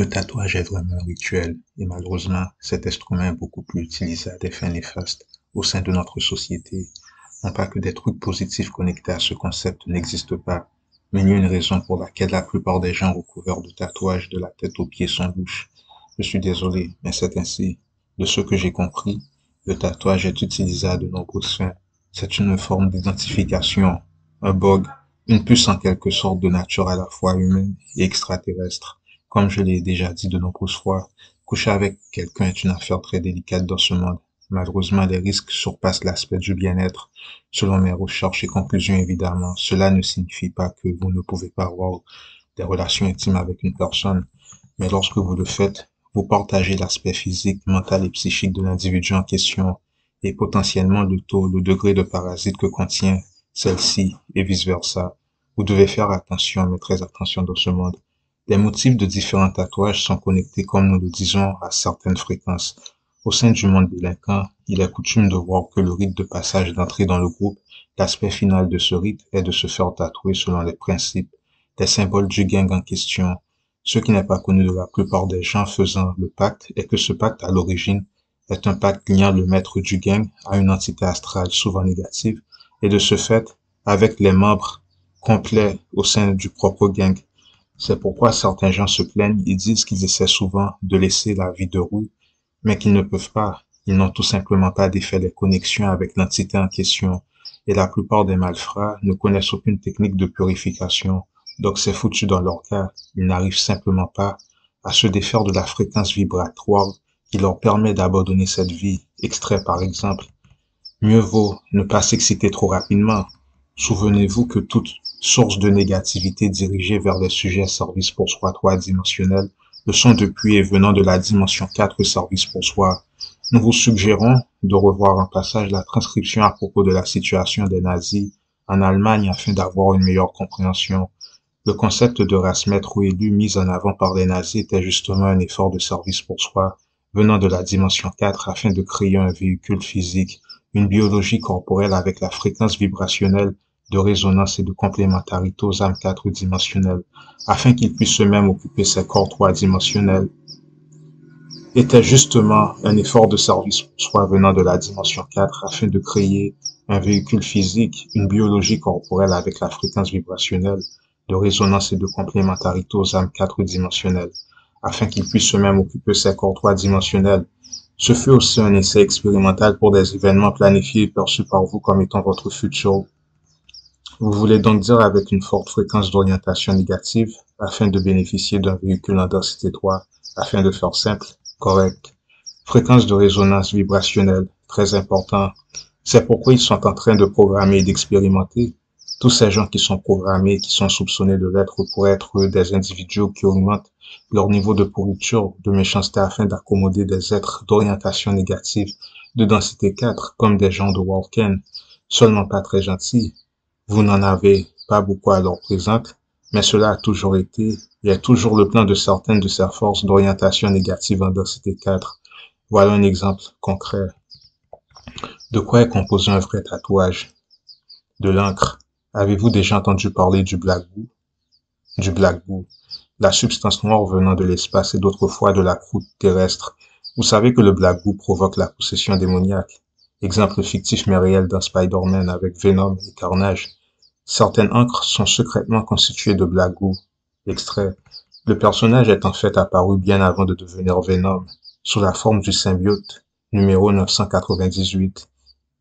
Le tatouage est vraiment un rituel et malheureusement, cet instrument est beaucoup plus utilisé à des fins néfastes au sein de notre société. Non pas que des trucs positifs connectés à ce concept n'existent pas, mais il y a une raison pour laquelle la plupart des gens recouverts de tatouages de la tête aux pieds sont louches. Je suis désolé, mais c'est ainsi. De ce que j'ai compris, le tatouage est utilisé à de nombreuses fins. C'est une forme d'identification, un bug, une puce en quelque sorte de nature à la fois humaine et extraterrestre. Comme je l'ai déjà dit de nombreuses fois, coucher avec quelqu'un est une affaire très délicate dans ce monde. Malheureusement, les risques surpassent l'aspect du bien-être. Selon mes recherches et conclusions, évidemment, cela ne signifie pas que vous ne pouvez pas avoir des relations intimes avec une personne, mais lorsque vous le faites, vous partagez l'aspect physique, mental et psychique de l'individu en question et potentiellement le taux, le degré de parasite que contient celle-ci et vice-versa. Vous devez faire attention, mais très attention dans ce monde. Les motifs de différents tatouages sont connectés, comme nous le disons, à certaines fréquences. Au sein du monde délinquant, il est coutume de voir que le rite de passage d'entrée dans le groupe, l'aspect final de ce rite est de se faire tatouer selon les principes, les symboles du gang en question. Ce qui n'est pas connu de la plupart des gens faisant le pacte est que ce pacte, à l'origine, est un pacte liant le maître du gang à une entité astrale souvent négative, et de ce fait, avec les membres complets au sein du propre gang. C'est pourquoi certains gens se plaignent et disent qu'ils essaient souvent de laisser la vie de rue, mais qu'ils ne peuvent pas. Ils n'ont tout simplement pas défait les connexions avec l'entité en question, et la plupart des malfrats ne connaissent aucune technique de purification. Donc c'est foutu dans leur cas. Ils n'arrivent simplement pas à se défaire de la fréquence vibratoire qui leur permet d'abandonner cette vie. Extrait par exemple. Mieux vaut ne pas s'exciter trop rapidement. Souvenez-vous que toute source de négativité dirigée vers des sujets services pour soi 3 dimensionnels le sont depuis et venant de la dimension 4 services pour soi. Nous vous suggérons de revoir en passage la transcription à propos de la situation des nazis en Allemagne afin d'avoir une meilleure compréhension. Le concept de race maître ou élue mis en avant par les nazis était justement un effort de service pour soi venant de la dimension 4 afin de créer un véhicule physique, une biologie corporelle avec la fréquence vibrationnelle de résonance et de complémentarité aux âmes 4 dimensionnelles, afin qu'ils puissent eux-mêmes occuper ces corps 3 dimensionnels, était justement un effort de service pour soi venant de la dimension 4 afin de créer un véhicule physique, une biologie corporelle avec la fréquence vibrationnelle de résonance et de complémentarité aux âmes 4 dimensionnelles, afin qu'ils puissent eux-mêmes occuper ces corps 3 dimensionnels. Ce fut aussi un essai expérimental pour des événements planifiés et perçus par vous comme étant votre futur. Vous voulez donc dire avec une forte fréquence d'orientation négative afin de bénéficier d'un véhicule en densité 3, afin de faire simple, correct. Fréquence de résonance vibrationnelle, très important. C'est pourquoi ils sont en train de programmer et d'expérimenter. Tous ces gens qui sont programmés, qui sont soupçonnés de l'être pourraient être des individus qui augmentent leur niveau de pourriture, de méchanceté afin d'accommoder des êtres d'orientation négative, de densité 4, comme des gens de Walken, seulement pas très gentils. Vous n'en avez pas beaucoup à leur présente, mais cela a toujours été et est toujours le plan de certaines de ces forces d'orientation négative en densité 4. Voilà un exemple concret. De quoi est composé un vrai tatouage? De l'encre. Avez-vous déjà entendu parler du black goo? Du black goo, la substance noire venant de l'espace et d'autrefois de la croûte terrestre. Vous savez que le black goo provoque la possession démoniaque. Exemple fictif mais réel dans Spider-Man avec Venom et Carnage. Certaines encres sont secrètement constituées de black goo. Extrait. Le personnage est en fait apparu bien avant de devenir Venom, sous la forme du symbiote, numéro 998.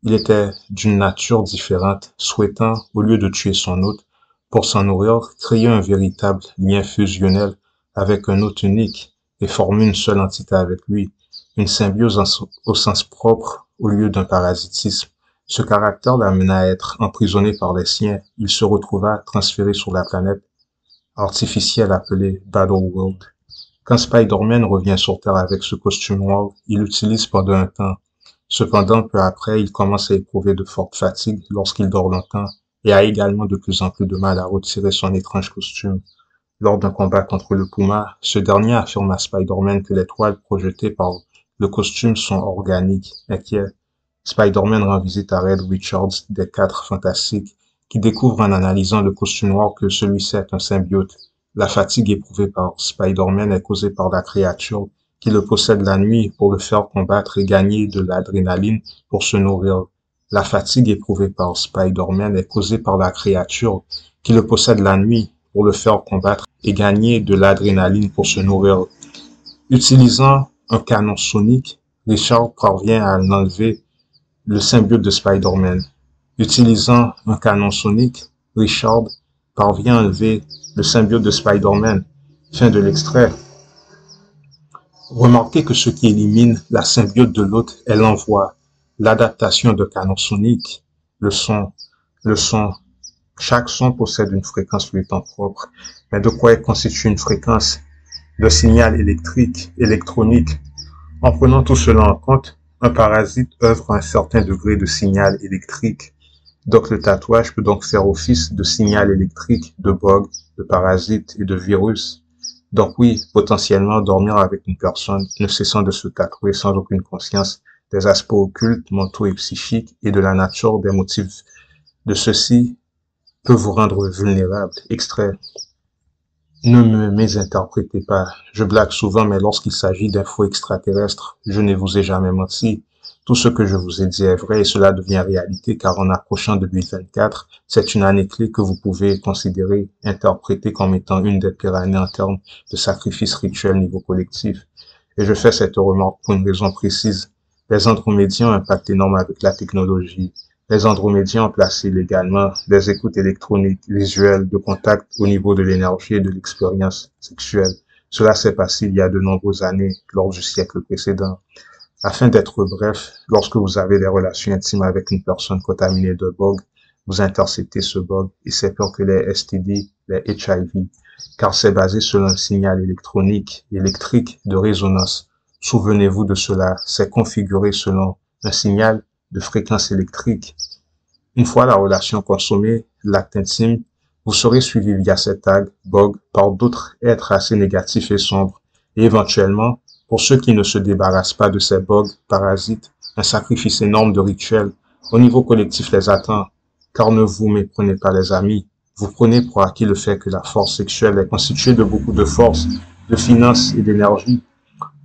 Il était d'une nature différente, souhaitant, au lieu de tuer son hôte, pour s'en nourrir, créer un véritable lien fusionnel avec un hôte unique et former une seule entité avec lui, une symbiose au sens propre au lieu d'un parasitisme. Ce caractère l'amena à être emprisonné par les siens. Il se retrouva transféré sur la planète artificielle appelée Battleworld. Quand Spider-Man revient sur Terre avec ce costume noir, il l'utilise pendant un temps. Cependant, peu après, il commence à éprouver de fortes fatigues lorsqu'il dort longtemps et a également de plus en plus de mal à retirer son étrange costume. Lors d'un combat contre le Puma, ce dernier affirme à Spider-Man que les toiles projetées par le costume sont organiques. Inquiet, Spider-Man rend visite à Red Richards des 4 Fantastiques, qui découvre en analysant le costume noir que celui-ci est un symbiote, La fatigue éprouvée par Spider-Man est causée par la créature qui le possède la nuit pour le faire combattre et gagner de l'adrénaline pour se nourrir. La fatigue éprouvée par Spider-Man est causée par la créature qui le possède la nuit pour le faire combattre et gagner de l'adrénaline pour se nourrir. Utilisant un canon sonique, Richard parvient à enlever le symbiote de Spider-Man. Utilisant un canon sonique, Richard parvient à enlever le symbiote de Spider-Man. Fin de l'extrait. Remarquez que ce qui élimine la symbiote de l'autre est l'envoi, l'adaptation de canon sonique, le son. Chaque son possède une fréquence lui étant propre. Mais de quoi est constituée une fréquence? De signal électrique, électronique. En prenant tout cela en compte, un parasite œuvre à un certain degré de signal électrique. Donc le tatouage peut donc faire office de signal électrique, de bug, de parasite et de virus. Donc oui, potentiellement dormir avec une personne ne cessant de se tatouer sans aucune conscience des aspects occultes, mentaux et psychiques et de la nature des motifs de ceci peut vous rendre vulnérable. Extrait. Ne me mésinterprétez pas. Je blague souvent, mais lorsqu'il s'agit d'infos extraterrestres, je ne vous ai jamais menti. Tout ce que je vous ai dit est vrai et cela devient réalité car en approchant de 2024, c'est une année clé que vous pouvez considérer, interpréter comme étant une des pires années en termes de sacrifices rituels niveau collectif. Et je fais cette remarque pour une raison précise. Les Andromédiens ont un impact énorme avec la technologie. Les Andromédiens ont placé légalement des écoutes électroniques, visuelles, de contact au niveau de l'énergie et de l'expérience sexuelle. Cela s'est passé il y a de nombreuses années, lors du siècle précédent. Afin d'être bref, lorsque vous avez des relations intimes avec une personne contaminée de bug, vous interceptez ce bug et c'est pire que les STD, les HIV, car c'est basé sur un signal électrique de résonance. Souvenez-vous de cela, c'est configuré selon un signal de fréquence électrique. Une fois la relation consommée, l'acte intime, vous serez suivi via ces tags, bug, par d'autres êtres assez négatifs et sombres, et éventuellement, pour ceux qui ne se débarrassent pas de ces bugs, parasites, un sacrifice énorme de rituels au niveau collectif les attend. Car ne vous méprenez pas les amis, vous prenez pour acquis le fait que la force sexuelle est constituée de beaucoup de force, de finances et d'énergie.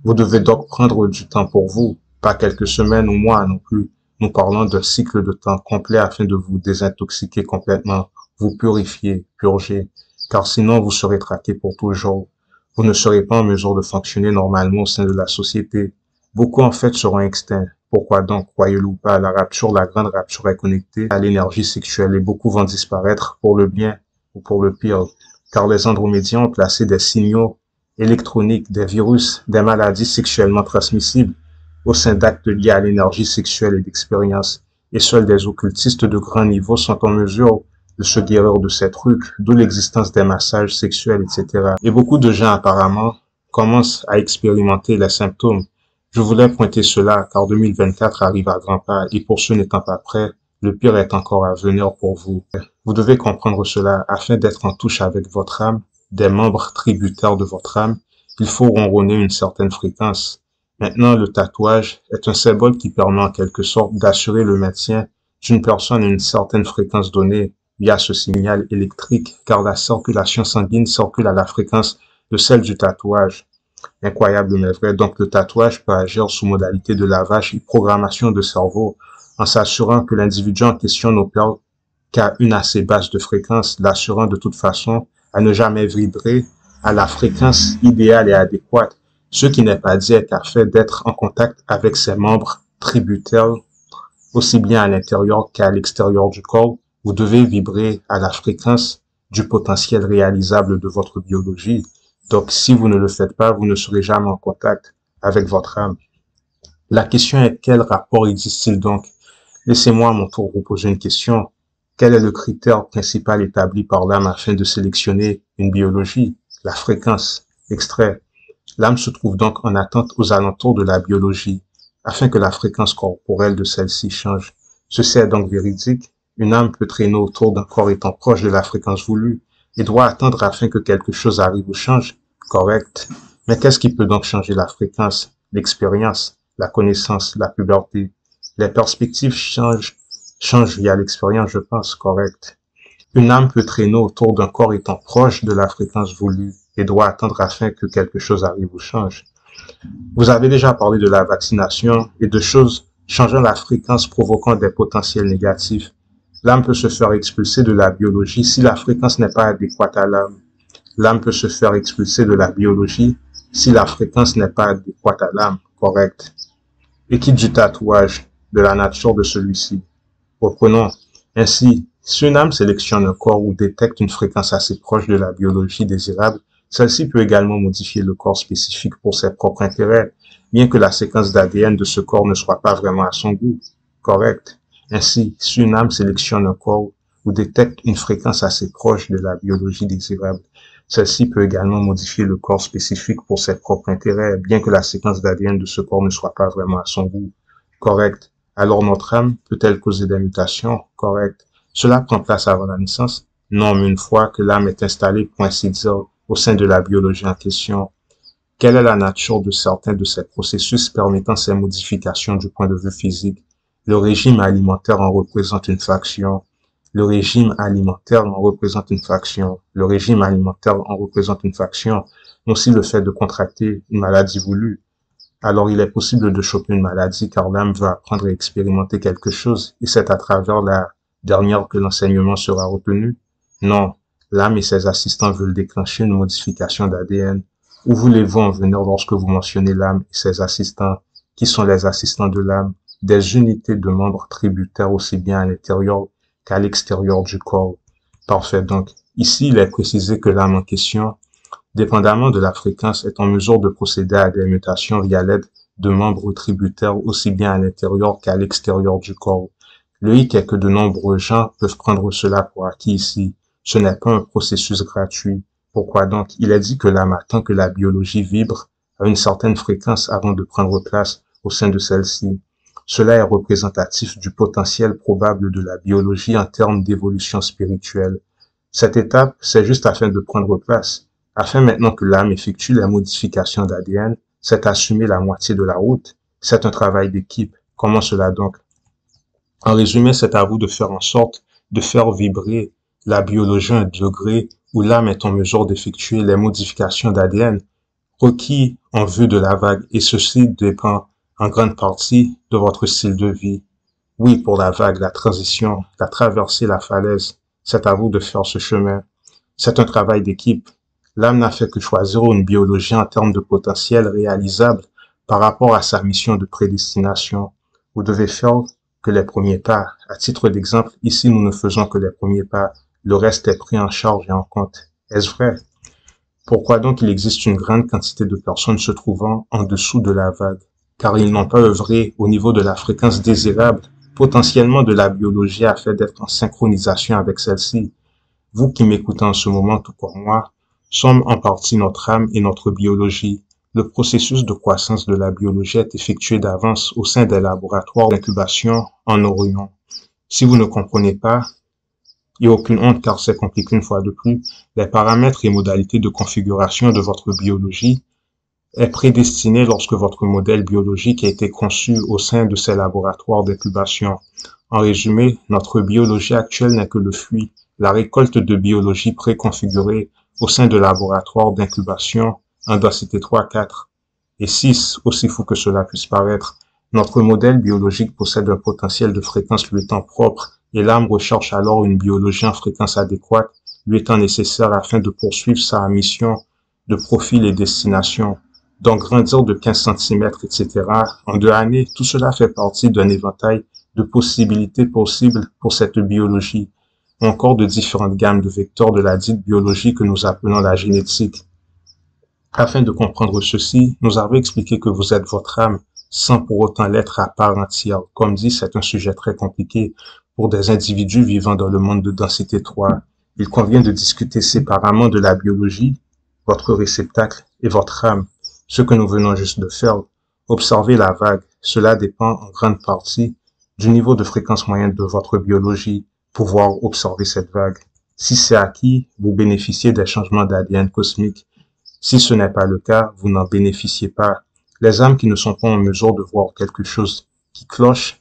Vous devez donc prendre du temps pour vous, pas quelques semaines ou mois non plus. Nous parlons d'un cycle de temps complet afin de vous désintoxiquer complètement, vous purifier, purger, car sinon vous serez traqué pour toujours. Vous ne serez pas en mesure de fonctionner normalement au sein de la société. Beaucoup en fait seront extincts. Pourquoi donc, croyez-le ou pas, la rapture, la grande rapture est connectée à l'énergie sexuelle et beaucoup vont disparaître pour le bien ou pour le pire, car les Andromédiens ont placé des signaux électroniques, des virus, des maladies sexuellement transmissibles au sein d'actes liés à l'énergie sexuelle et d'expérience. Et seuls des occultistes de grand niveau sont en mesure de se guérir de ces trucs, d'où l'existence des massages sexuels, etc. Et beaucoup de gens apparemment commencent à expérimenter les symptômes. Je voulais pointer cela car 2024 arrive à grands pas et pour ceux n'étant pas prêts, le pire est encore à venir pour vous. Vous devez comprendre cela afin d'être en touche avec votre âme, des membres tributaires de votre âme, il faut ronronner une certaine fréquence. Maintenant, le tatouage est un symbole qui permet en quelque sorte d'assurer le maintien d'une personne à une certaine fréquence donnée via ce signal électrique, car la circulation sanguine circule à la fréquence de celle du tatouage. Incroyable mais vrai, donc le tatouage peut agir sous modalité de lavage et programmation de cerveau, en s'assurant que l'individu en question n'opère qu'à une assez basse de fréquence, l'assurant de toute façon à ne jamais vibrer à la fréquence idéale et adéquate. Ce qui n'est pas dit est qu'à fait d'être en contact avec ses membres tributaires, aussi bien à l'intérieur qu'à l'extérieur du corps, vous devez vibrer à la fréquence du potentiel réalisable de votre biologie. Donc, si vous ne le faites pas, vous ne serez jamais en contact avec votre âme. La question est, quel rapport existe-t-il donc? Laissez-moi à mon tour vous poser une question. Quel est le critère principal établi par l'âme afin de sélectionner une biologie? La fréquence. Extrait. L'âme se trouve donc en attente aux alentours de la biologie, afin que la fréquence corporelle de celle-ci change. Ceci est donc véridique. Une âme peut traîner autour d'un corps étant proche de la fréquence voulue et doit attendre afin que quelque chose arrive ou change. Correct. Mais qu'est-ce qui peut donc changer la fréquence? L'expérience, la connaissance, la puberté. Les perspectives changent via l'expérience, je pense. Correct. Une âme peut traîner autour d'un corps étant proche de la fréquence voulue et doit attendre afin que quelque chose arrive ou change. Vous avez déjà parlé de la vaccination et de choses changeant la fréquence provoquant des potentiels négatifs. L'âme peut se faire expulser de la biologie si la fréquence n'est pas adéquate à l'âme. L'âme peut se faire expulser de la biologie si la fréquence n'est pas adéquate à l'âme, correct. Et quitte du tatouage, de la nature de celui-ci. Reprenons. Ainsi, si une âme sélectionne un corps ou détecte une fréquence assez proche de la biologie désirable, celle-ci peut également modifier le corps spécifique pour ses propres intérêts, bien que la séquence d'ADN de ce corps ne soit pas vraiment à son goût. Correct. Ainsi, si une âme sélectionne un corps ou détecte une fréquence assez proche de la biologie désirable, celle-ci peut également modifier le corps spécifique pour ses propres intérêts, bien que la séquence d'ADN de ce corps ne soit pas vraiment à son goût. Correct. Alors notre âme peut-elle causer des mutations? Correct. Cela prend place avant la naissance? Non, mais une fois que l'âme est installée, pour ainsi dire, au sein de la biologie en question, quelle est la nature de certains de ces processus permettant ces modifications du point de vue physique? Le régime alimentaire en représente une faction. Le régime alimentaire en représente une faction. Le régime alimentaire en représente une faction. Mais aussi le fait de contracter une maladie voulue. Alors il est possible de choper une maladie car l'âme va apprendre à expérimenter quelque chose et c'est à travers la dernière que l'enseignement sera retenu? Non, l'âme et ses assistants veulent déclencher une modification d'ADN. Où voulez-vous en venir lorsque vous mentionnez l'âme et ses assistants? Qui sont les assistants de l'âme? Des unités de membres tributaires aussi bien à l'intérieur qu'à l'extérieur du corps. Parfait, donc ici il est précisé que l'âme en question, dépendamment de la fréquence, est en mesure de procéder à des mutations via l'aide de membres tributaires aussi bien à l'intérieur qu'à l'extérieur du corps. Le hic est que de nombreux gens peuvent prendre cela pour acquis ici. Ce n'est pas un processus gratuit. Pourquoi donc? Il est dit que l'âme attend que la biologie vibre à une certaine fréquence avant de prendre place au sein de celle-ci. Cela est représentatif du potentiel probable de la biologie en termes d'évolution spirituelle. Cette étape, c'est juste afin de prendre place. Afin maintenant que l'âme effectue la modification d'ADN, c'est assumer la moitié de la route. C'est un travail d'équipe. Comment cela donc? En résumé, c'est à vous de faire en sorte de faire vibrer la biologie à un degré où l'âme est en mesure d'effectuer les modifications d'ADN requis en vue de la vague et ceci dépend en grande partie de votre style de vie. Oui, pour la vague, la transition, la traversée, la falaise, c'est à vous de faire ce chemin. C'est un travail d'équipe. L'âme n'a fait que choisir une biologie en termes de potentiel réalisable par rapport à sa mission de prédestination. Vous devez faire que les premiers pas. À titre d'exemple, ici, nous ne faisons que les premiers pas. Le reste est pris en charge et en compte. Est-ce vrai? Pourquoi donc il existe une grande quantité de personnes se trouvant en dessous de la vague? Car ils n'ont pas œuvré au niveau de la fréquence désirable, potentiellement de la biologie afin d'être en synchronisation avec celle-ci. Vous qui m'écoutez en ce moment, tout comme moi, sommes en partie notre âme et notre biologie. Le processus de croissance de la biologie est effectué d'avance au sein des laboratoires d'incubation en Orion. Si vous ne comprenez pas, il n'y a aucune honte car c'est compliqué une fois de plus, les paramètres et modalités de configuration de votre biologie est prédestiné lorsque votre modèle biologique a été conçu au sein de ces laboratoires d'incubation. En résumé, notre biologie actuelle n'est que le fruit, la récolte de biologie préconfigurée au sein de laboratoires d'incubation en densité 3, 4 et 6, aussi fou que cela puisse paraître. Notre modèle biologique possède un potentiel de fréquence lui étant propre et l'âme recherche alors une biologie en fréquence adéquate lui étant nécessaire afin de poursuivre sa mission de profil et destination. Donc grandir de 15 cm, etc. en 2 années, tout cela fait partie d'un éventail de possibilités possibles pour cette biologie, ou encore de différentes gammes de vecteurs de la dite biologie que nous appelons la génétique. Afin de comprendre ceci, nous avons expliqué que vous êtes votre âme, sans pour autant l'être à part entière. Comme dit, c'est un sujet très compliqué pour des individus vivant dans le monde de densité 3. Il convient de discuter séparément de la biologie, votre réceptacle et votre âme. Ce que nous venons juste de faire, observer la vague, cela dépend en grande partie du niveau de fréquence moyenne de votre biologie, pouvoir observer cette vague. Si c'est acquis, vous bénéficiez des changements d'ADN cosmiques. Si ce n'est pas le cas, vous n'en bénéficiez pas. Les âmes qui ne sont pas en mesure de voir quelque chose qui cloche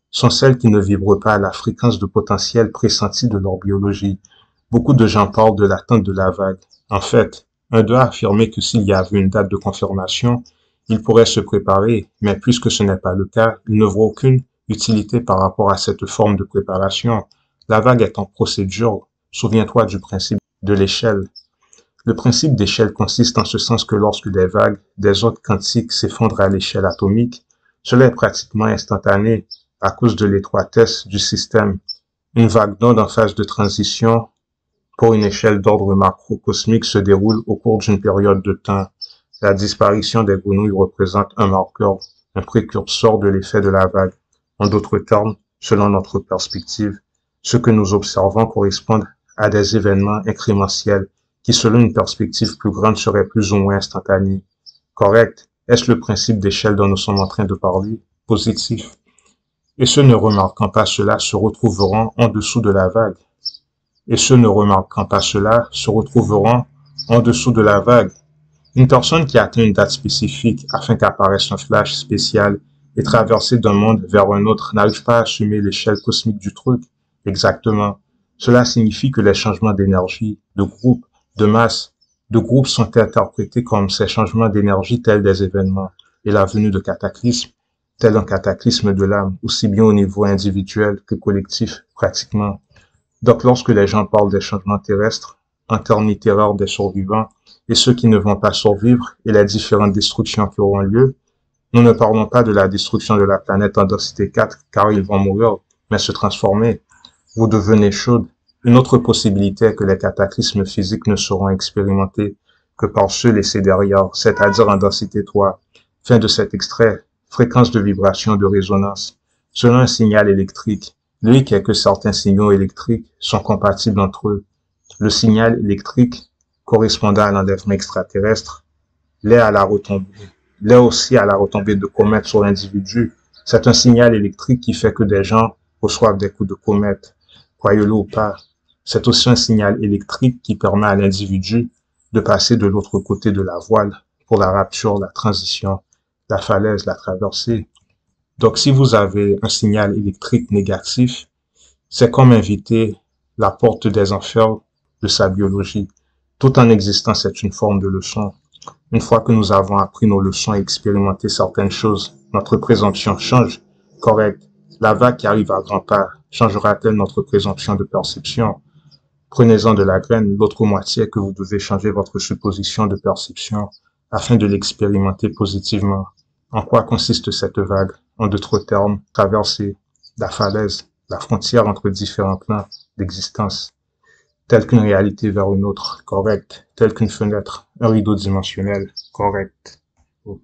sont celles qui ne vibrent pas à la fréquence de potentiel pressenti de leur biologie. Beaucoup de gens parlent de l'attente de la vague. En fait, un d'eux a affirmé que s'il y avait une date de confirmation, il pourrait se préparer, mais puisque ce n'est pas le cas, il ne voit aucune utilité par rapport à cette forme de préparation. La vague est en procédure. Souviens-toi du principe de l'échelle. Le principe d'échelle consiste en ce sens que lorsque des vagues, des ordres quantiques s'effondrent à l'échelle atomique, cela est pratiquement instantané à cause de l'étroitesse du système. Une vague d'onde en phase de transition pour une échelle d'ordre macrocosmique se déroule au cours d'une période de temps. La disparition des grenouilles représente un marqueur, un précurseur de l'effet de la vague. En d'autres termes, selon notre perspective, ce que nous observons correspond à des événements incrémentiels qui, selon une perspective plus grande, seraient plus ou moins instantanés. Correct? Est-ce le principe d'échelle dont nous sommes en train de parler? Positif. Et ceux ne remarquant pas cela se retrouveront en dessous de la vague. Et ceux ne remarquant pas cela se retrouveront en dessous de la vague. Une personne qui atteint une date spécifique afin qu'apparaisse un flash spécial et traverser d'un monde vers un autre n'arrive pas à assumer l'échelle cosmique du truc. Exactement. Cela signifie que les changements d'énergie, de groupe, de masse, de groupe sont interprétés comme ces changements d'énergie tels des événements et la venue de cataclysmes, tel un cataclysme de l'âme, aussi bien au niveau individuel que collectif, pratiquement. Donc, lorsque les gens parlent des changements terrestres, en termes littéraires des survivants, et ceux qui ne vont pas survivre, et les différentes destructions qui auront lieu, nous ne parlons pas de la destruction de la planète en densité 4, car ils vont mourir, mais se transformer. Vous devenez chaude. Une autre possibilité est que les cataclysmes physiques ne seront expérimentés que par ceux laissés derrière, c'est-à-dire en densité 3. Fin de cet extrait. Fréquence de vibration de résonance. Selon un signal électrique, le hic est que certains signaux électriques sont compatibles entre eux. Le signal électrique correspondant à l'enlèvement extraterrestre l'est aussi à la retombée de comètes sur l'individu. C'est un signal électrique qui fait que des gens reçoivent des coups de comète. Croyez-le ou pas, c'est aussi un signal électrique qui permet à l'individu de passer de l'autre côté de la voile pour la rapture, la transition, la falaise, la traversée. Donc, si vous avez un signal électrique négatif, c'est comme inviter la porte des enfers de sa biologie. Tout en existence est une forme de leçon. Une fois que nous avons appris nos leçons et expérimenté certaines choses, notre présomption change. Correct. La vague qui arrive à grands pas changera-t-elle notre présomption de perception? Prenez-en de la graine, l'autre moitié est que vous devez changer votre supposition de perception afin de l'expérimenter positivement. En quoi consiste cette vague? En d'autres termes, traverser la falaise, la frontière entre différents plans d'existence, telle qu'une réalité vers une autre, correct, telle qu'une fenêtre, un rideau dimensionnel, correct. Oh.